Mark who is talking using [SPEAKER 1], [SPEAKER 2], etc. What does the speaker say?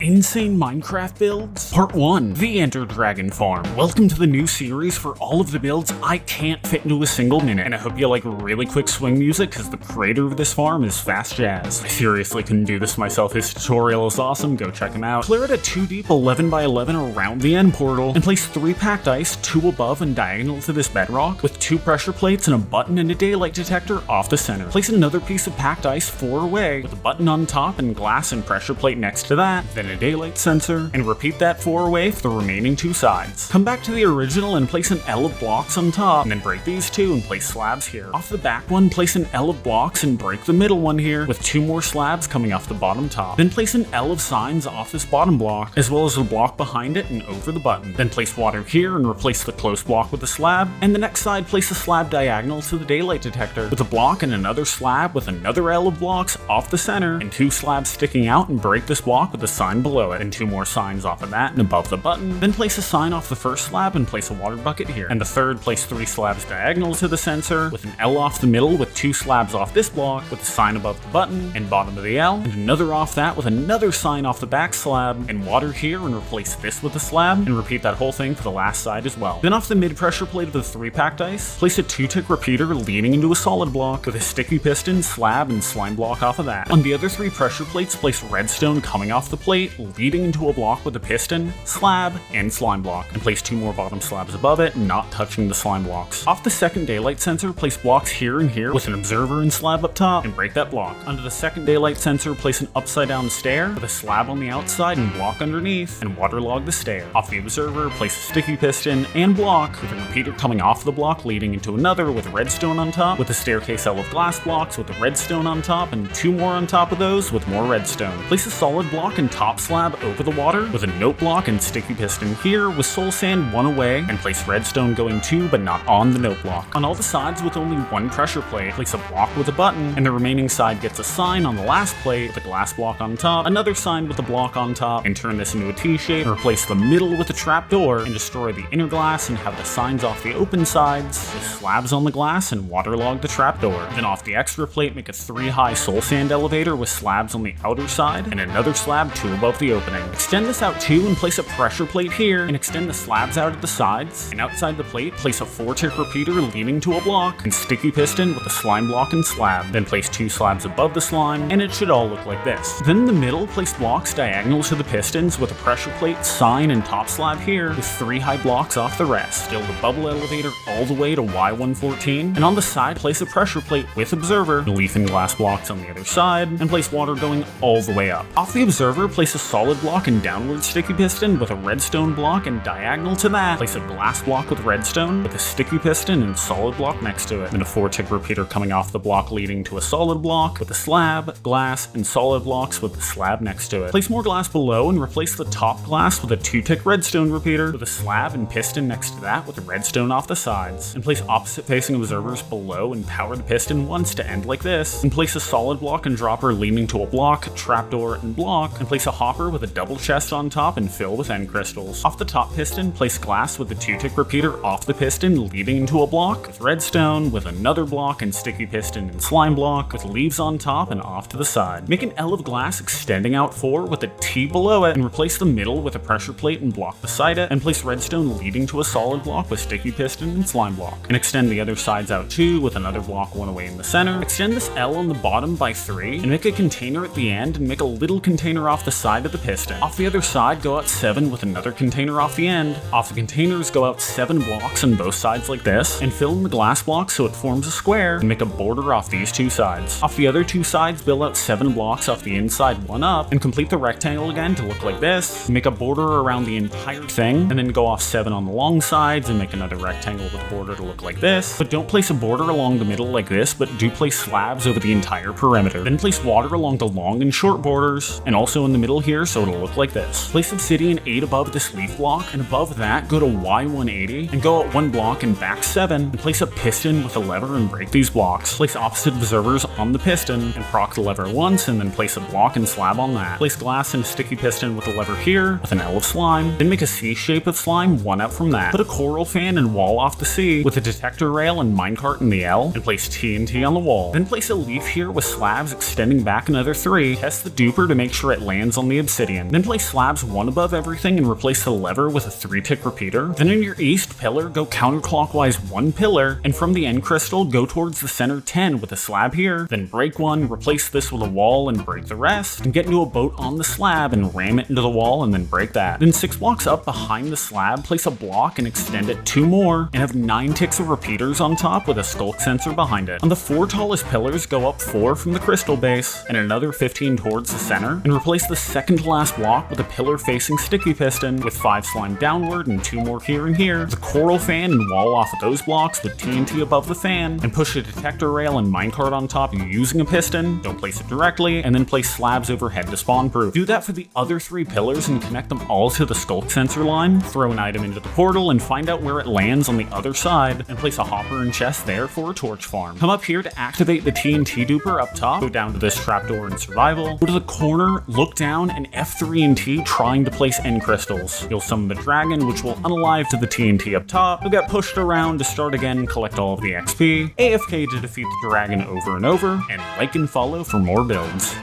[SPEAKER 1] Insane Minecraft builds? Part 1, the Ender Dragon Farm. Welcome to the new series for all of the builds I can't fit into a single minute, and I hope you like really quick swing music because the creator of this farm is FastJaz. I seriously couldn't do this myself. His tutorial is awesome, go check him out. Clear it a 2 deep 11 by 11 around the end portal, and place 3 packed ice, 2 above and diagonal to this bedrock, with 2 pressure plates and a button and a daylight detector off the center. Place another piece of packed ice 4 away, with a button on top and glass and pressure plate next to that, then a daylight sensor, and repeat that 4 away for the remaining 2 sides. Come back to the original and place an L of blocks on top, and then break these 2 and place slabs here. Off the back one, place an L of blocks and break the middle one here, with 2 more slabs coming off the bottom top. Then place an L of signs off this bottom block, as well as the block behind it and over the button. Then place water here and replace the close block with a slab, and the next side place a slab diagonal to the daylight detector, with a block and another slab with another L of blocks off the center, and 2 slabs sticking out, and break this block with a sign below it, and 2 more signs off of that and above the button. Then place a sign off the first slab and place a water bucket here. And the third, place 3 slabs diagonal to the sensor, with an L off the middle with 2 slabs off this block, with a sign above the button and bottom of the L, and another off that with another sign off the back slab, and water here, and replace this with a slab, and repeat that whole thing for the last side as well. Then off the mid pressure plate of the 3 packed ice, place a 2-tick repeater leading into a solid block, with a sticky piston, slab, and slime block off of that. On the other 3 pressure plates, place redstone coming off the plate, leading into a block with a piston, slab, and slime block, and place 2 more bottom slabs above it, not touching the slime blocks. Off the second daylight sensor, place blocks here and here with an observer and slab up top, and break that block. Onto the second daylight sensor, place an upside down stair with a slab on the outside and block underneath, and waterlog the stair. Off the observer, place a sticky piston and block with a repeater coming off the block leading into another with redstone on top, with a staircase L of glass blocks with the redstone on top, and 2 more on top of those with more redstone. Place a solid block and top slab over the water with a note block and sticky piston here with soul sand 1 away, and place redstone going to but not on the note block. On all the sides with only 1 pressure plate, place a block with a button, and the remaining side gets a sign on the last plate with a glass block on top, another sign with a block on top, and turn this into a T-shape, and replace the middle with a trap door, and destroy the inner glass and have the signs off the open sides with slabs on the glass and waterlog the trap door. Then off the extra plate, make a 3-high soul sand elevator with slabs on the outer side and another slab 2 above the opening. Extend this out 2 and place a pressure plate here, and extend the slabs out at the sides, and outside the plate place a 4-tick repeater leading to a block and sticky piston with a slime block and slab. Then place 2 slabs above the slime, and it should all look like this. Then in the middle, place blocks diagonal to the pistons with a pressure plate, sign, and top slab here with 3 high blocks off the rest. Build a bubble elevator all the way to Y114, and on the side place a pressure plate with observer, leaf and glass blocks on the other side, and place water going all the way up. Off the observer, place a solid block and downward sticky piston with a redstone block, and diagonal to that, place a glass block with redstone with a sticky piston and solid block next to it. Then a 4-tick repeater coming off the block leading to a solid block with a slab, glass, and solid blocks with the slab next to it. Place more glass below and replace the top glass with a 2-tick redstone repeater with a slab and piston next to that with a redstone off the sides. And place opposite facing observers below and power the piston once to end like this. And place a solid block and dropper leading to a block, trapdoor, and block. And place a hopper with a double chest on top and fill with end crystals. Off the top piston, place glass with a 2-tick repeater off the piston leading into a block with redstone with another block and sticky piston and slime block with leaves on top and off to the side. Make an L of glass extending out 4 with a T below it, and replace the middle with a pressure plate and block beside it, and place redstone leading to a solid block with sticky piston and slime block. And extend the other sides out 2 with another block 1 away in the center. Extend this L on the bottom by 3 and make a container at the end, and make a little container off the side of the piston. Off the other side, go out 7 with another container off the end. Off the containers, go out 7 blocks on both sides like this, and fill in the glass block so it forms a square, and make a border off these 2 sides. Off the other 2 sides, build out 7 blocks off the inside 1 up, and complete the rectangle again to look like this. Make a border around the entire thing, and then go off 7 on the long sides and make another rectangle with a border to look like this. But don't place a border along the middle like this, but do place slabs over the entire perimeter. Then place water along the long and short borders, and also in the middle here so it'll look like this. Place obsidian 8 above this leaf block, and above that go to Y180 and go out 1 block and back 7, and place a piston with a lever and break these blocks. Place opposite observers on the piston and proc the lever once, and then place a block and slab on that. Place glass and a sticky piston with a lever here with an L of slime, then make a C shape of slime 1 up from that. Put a coral fan and wall off the C with a detector rail and minecart in the L, and place TNT on the wall. Then place a leaf here with slabs extending back another 3. Test the duper to make sure it lands on the obsidian. Then place slabs one above everything and replace the lever with a 3-tick repeater. Then in your east pillar, go counterclockwise 1 pillar, and from the end crystal, go towards the center 10 with a slab here, then break 1, replace this with a wall and break the rest, and get into a boat on the slab and ram it into the wall and then break that. Then 6 blocks up behind the slab, place a block and extend it 2 more, and have 9 ticks of repeaters on top with a skulk sensor behind it. On the 4 tallest pillars, go up 4 from the crystal base, and another 15 towards the center, and replace the second to last block with a pillar facing sticky piston with 5 slime downward and 2 more here and here, the coral fan and wall off of those blocks with TNT above the fan, and push a detector rail and minecart on top using a piston. Don't place it directly, and then place slabs overhead to spawn proof. Do that for the other 3 pillars and connect them all to the skulk sensor line, throw an item into the portal and find out where it lands on the other side, and place a hopper and chest there for a torch farm. Come up here to activate the TNT duper up top, go down to this trapdoor in survival, go to the corner, look down, and F3 and T trying to place end crystals. You'll summon the dragon, which will unalive to the TNT up top. You'll get pushed around to start again, collect all of the XP, AFK to defeat the dragon over and over, and like and follow for more builds.